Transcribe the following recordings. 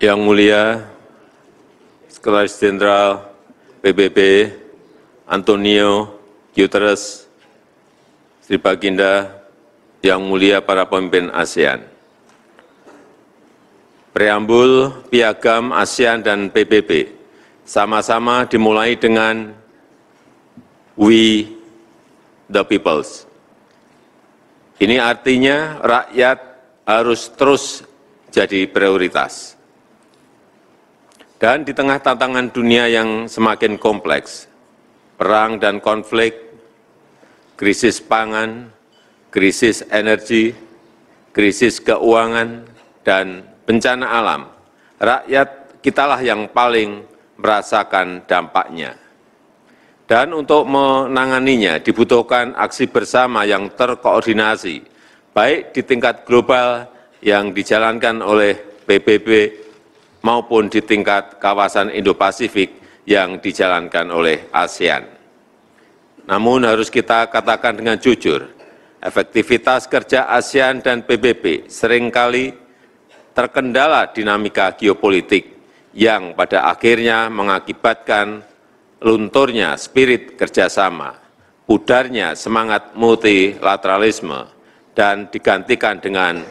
Yang Mulia Sekretaris Jenderal PBB Antonio Guterres, Sri Baginda, Yang Mulia para pemimpin ASEAN. Preambul Piagam ASEAN dan PBB sama-sama dimulai dengan We the Peoples. Ini artinya rakyat harus terus jadi prioritas. Dan di tengah tantangan dunia yang semakin kompleks, perang dan konflik, krisis pangan, krisis energi, krisis keuangan, dan bencana alam, rakyat kitalah yang paling merasakan dampaknya. Dan untuk menanganinya dibutuhkan aksi bersama yang terkoordinasi, baik di tingkat global yang dijalankan oleh PBB maupun di tingkat kawasan Indo-Pasifik yang dijalankan oleh ASEAN. Namun harus kita katakan dengan jujur, efektivitas kerja ASEAN dan PBB seringkali terkendala dinamika geopolitik yang pada akhirnya mengakibatkan lunturnya spirit kerjasama, pudarnya semangat multilateralisme, dan digantikan dengan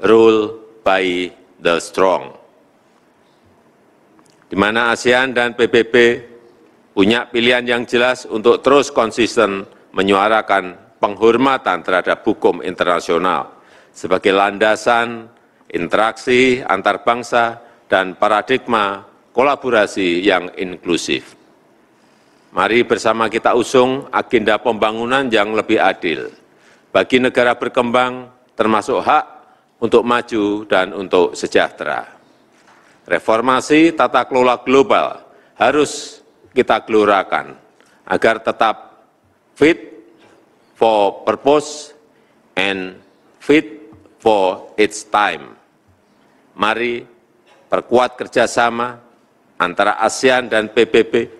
rule by the strong, di mana ASEAN dan PBB punya pilihan yang jelas untuk terus konsisten menyuarakan penghormatan terhadap hukum internasional sebagai landasan interaksi antar bangsa dan paradigma kolaborasi yang inklusif. Mari bersama kita usung agenda pembangunan yang lebih adil bagi negara berkembang, termasuk hak untuk maju dan untuk sejahtera. Reformasi tata kelola global harus kita gelorakan agar tetap fit for purpose and fit for its time. Mari perkuat kerjasama antara ASEAN dan PBB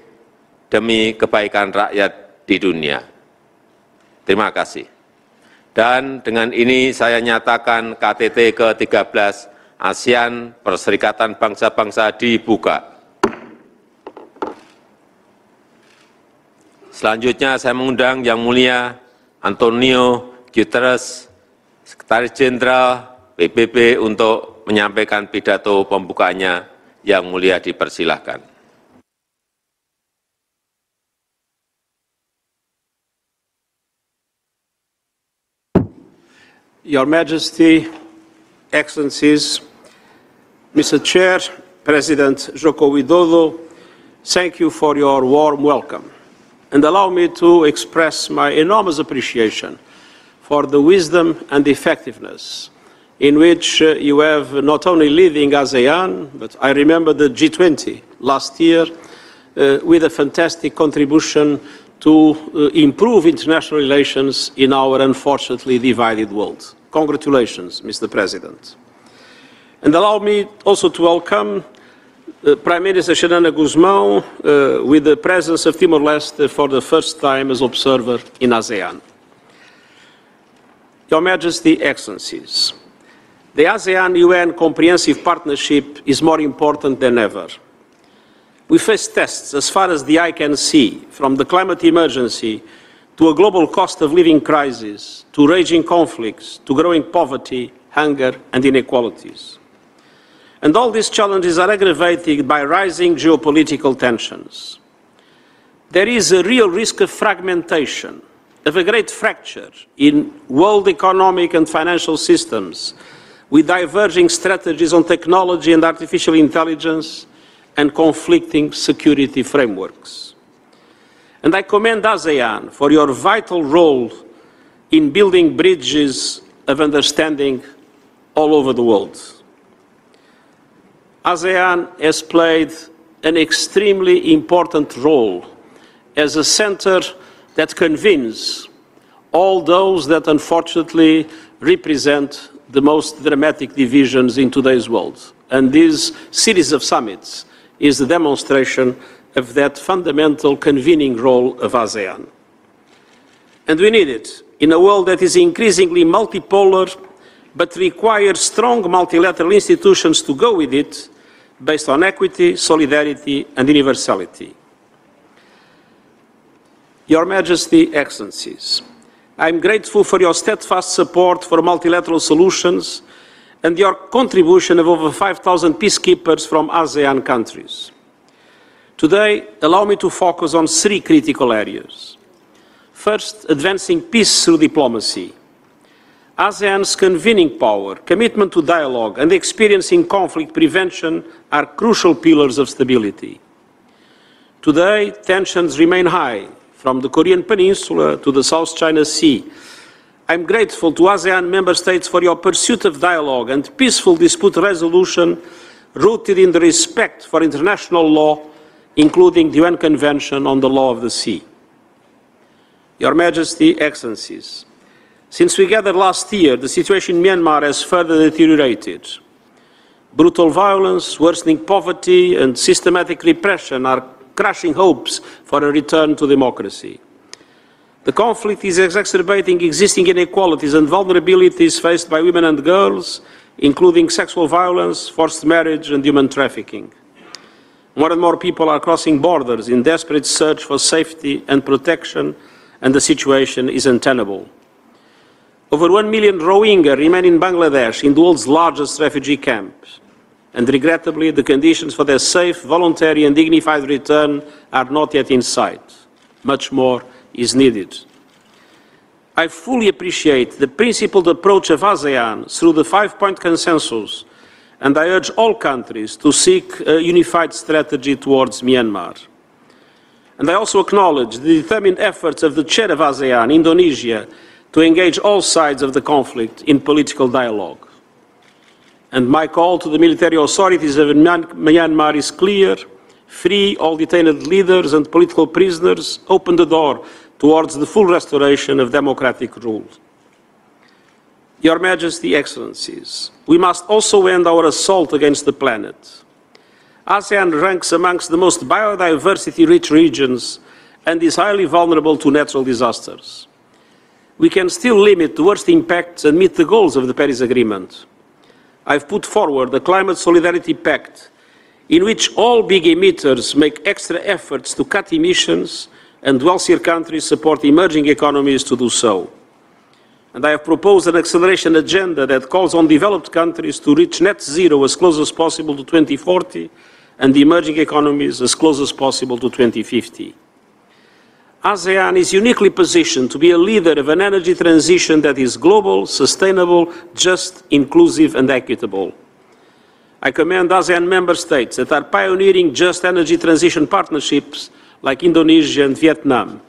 demi kebaikan rakyat di dunia. Terima kasih. Dan dengan ini saya nyatakan KTT ke-13 ASEAN Perserikatan Bangsa-Bangsa dibuka. Selanjutnya saya mengundang Yang Mulia Antonio Guterres, Sekretaris Jenderal PBB untuk menyampaikan pidato pembukaannya. Yang Mulia dipersilahkan. Your Majesty, Excellencies, Mr. Chair, President Joko Widodo, thank you for your warm welcome. And allow me to express my enormous appreciation for the wisdom and effectiveness in which you have not only leading ASEAN, but I remember the G20 last year with a fantastic contribution to improve international relations in our unfortunately divided world. Congratulations, Mr. President. And allow me also to welcome Prime Minister Xanana Gusmão with the presence of Timor-Leste for the first time as observer in ASEAN. Your Majesty, Excellencies, the ASEAN-UN Comprehensive Partnership is more important than ever. We face tests as far as the eye can see, from the climate emergency to a global cost of living crisis, to raging conflicts, to growing poverty, hunger and inequalities. And all these challenges are aggravated by rising geopolitical tensions. There is a real risk of fragmentation, of a great fracture in world economic and financial systems, with diverging strategies on technology and artificial intelligence, and conflicting security frameworks. And I commend ASEAN for your vital role in building bridges of understanding all over the world. ASEAN has played an extremely important role as a center that convenes all those that unfortunately represent the most dramatic divisions in today's world. And this series of summits is the demonstration of that fundamental convening role of ASEAN. And we need it in a world that is increasingly multipolar, but requires strong multilateral institutions to go with it, based on equity, solidarity, and universality. Your Majesty, Excellencies, I am grateful for your steadfast support for multilateral solutions and your contribution of over 5,000 peacekeepers from ASEAN countries. Today, allow me to focus on three critical areas. First, advancing peace through diplomacy. ASEAN's convening power, commitment to dialogue, and experience in conflict prevention are crucial pillars of stability. Today, tensions remain high, from the Korean Peninsula to the South China Sea. I am grateful to ASEAN member states for your pursuit of dialogue and peaceful dispute resolution rooted in the respect for international law, including the UN Convention on the Law of the Sea. Your Majesty, Excellencies, since we gathered last year, the situation in Myanmar has further deteriorated. Brutal violence, worsening poverty, and systematic repression are crushing hopes for a return to democracy. The conflict is exacerbating existing inequalities and vulnerabilities faced by women and girls, including sexual violence, forced marriage, and human trafficking. More and more people are crossing borders in desperate search for safety and protection, and the situation is untenable. Over 1 million Rohingya remain in Bangladesh, in the world's largest refugee camp. And regrettably, the conditions for their safe, voluntary, and dignified return are not yet in sight. Much more is needed. I fully appreciate the principled approach of ASEAN through the 5-point consensus, and I urge all countries to seek a unified strategy towards Myanmar. And I also acknowledge the determined efforts of the chair of ASEAN, Indonesia, to engage all sides of the conflict in political dialogue. And my call to the military authorities of Myanmar is clear: free all detained leaders and political prisoners, open the door towards the full restoration of democratic rule. Your Majesty, Excellencies, we must also end our assault against the planet. ASEAN ranks amongst the most biodiversity-rich regions and is highly vulnerable to natural disasters. We can still limit the worst impacts and meet the goals of the Paris Agreement. I've put forward the Climate Solidarity Pact, in which all big emitters make extra efforts to cut emissions and wealthier countries support emerging economies to do so. And I have proposed an acceleration agenda that calls on developed countries to reach net zero as close as possible to 2040 and the emerging economies as close as possible to 2050. ASEAN is uniquely positioned to be a leader of an energy transition that is global, sustainable, just, inclusive, and equitable. I commend ASEAN member states that are pioneering just energy transition partnerships like Indonesia and Vietnam.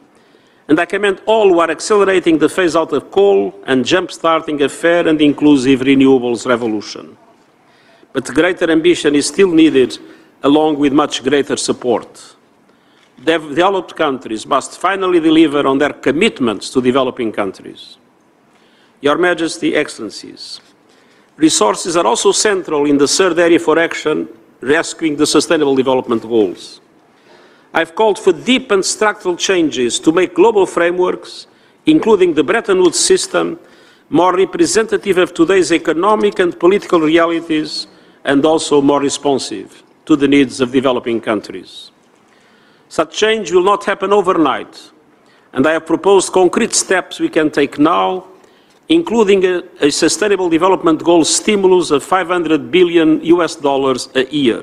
And I commend all who are accelerating the phase-out of coal and jump-starting a fair and inclusive renewables revolution. But greater ambition is still needed, along with much greater support. Developed countries must finally deliver on their commitments to developing countries. Your Majesty, Excellencies, resources are also central in the third area for action, rescuing the Sustainable Development Goals. I've called for deep and structural changes to make global frameworks, including the Bretton Woods system, more representative of today's economic and political realities, and also more responsive to the needs of developing countries. Such change will not happen overnight, and I have proposed concrete steps we can take now, including a Sustainable Development Goals stimulus of $500 billion a year,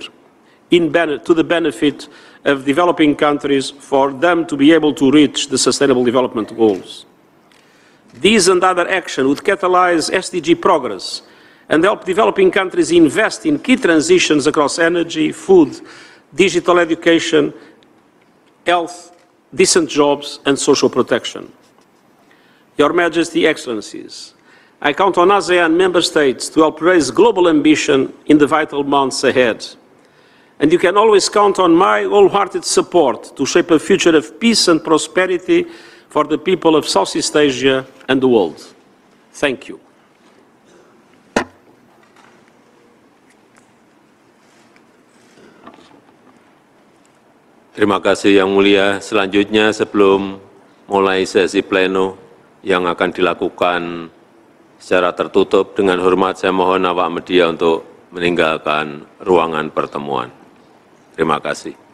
to the benefit of developing countries for them to be able to reach the Sustainable Development Goals. These and other action would catalyze SDG progress and help developing countries invest in key transitions across energy, food, digital education, health, decent jobs, and social protection. Your Majesty, Excellencies, I count on ASEAN member states to help raise global ambition in the vital months ahead. And you can always count on my wholehearted support to shape a future of peace and prosperity for the people of Southeast Asia and the world. Thank you. Terima kasih Yang Mulia. Selanjutnya sebelum mulai sesi pleno yang akan dilakukan secara tertutup, dengan hormat saya mohon awak media untuk meninggalkan ruangan pertemuan. Terima kasih.